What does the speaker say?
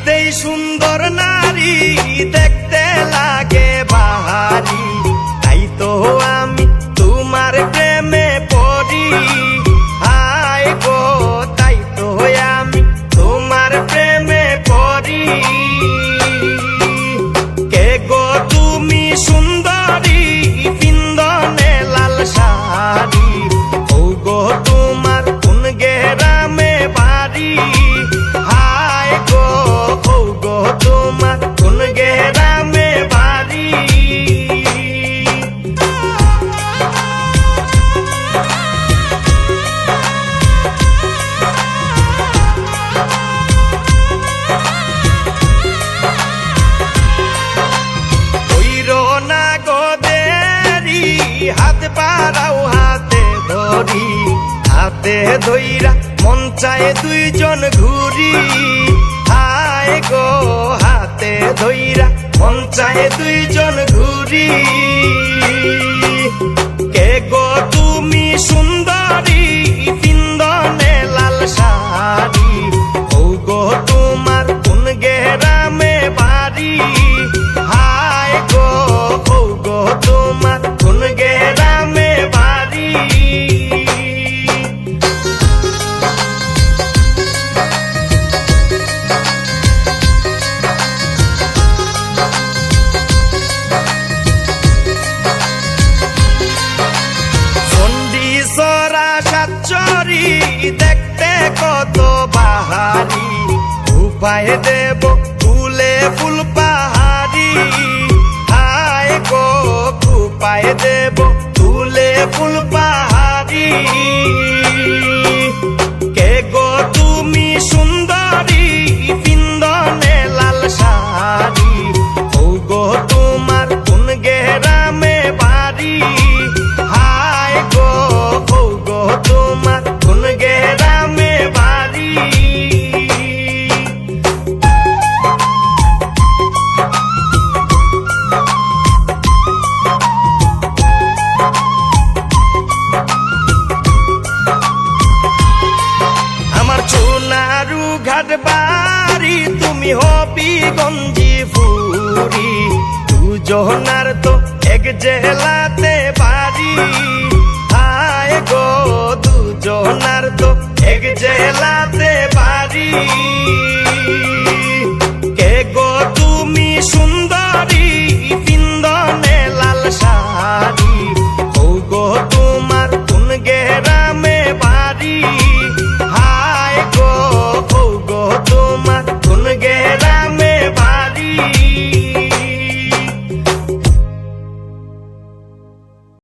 দেই সুন্দর নারী দেখতে লাগে বাহারি, তাই তো আমি তোমার প্রেমে পড়ি। হায় গো তাই তো আমি তোমার প্রেমে পড়ি। কে গো তুমি সুন্দরী পিন্দনে লাল শাড়ি, ও গো তোমার কোন গেরামে বাড়ি। হায় গো ও গো তোমার কোন গেরামে বাড়ি। হাত পাড়াও হাতে ধরি, হাতে ধইরা মন চায় দুইজন ঘুরি। হায় গো হাতে ধইরা মন চায় দুইজন ঘুরি। কে গো তুমি সুন্দরী পিন্দনে লাল শাড়ি, ও গো তোমার কোন গেরামে বাড়ি। হায় গো ও গো তোমার কোন গেরামে বাড়ি। চণ্ডীসরা সাতচরি দেখতে কত বাহারি, উপায় দেব ফুলে ফুল পাহাড়ি। হায় গো উপায় দেব ফুলে ফুল পাহাড়ি। কে গো তুমি সুন্দরী পিন্দনে লাল শাড়ি, ও গো তোমার কোন গেরামে বাড়ি। হায় গো ও গো তোমার কোন গেরামে বাড়ি। আমার সোনারু ঘাট বাড়ি, তুমি হবিগঞ্জি ফুরি। দুজনার তো এক জেলাতে বাড়ি। হায় গো দুজনার তো এক জেলাতে বাড়ি।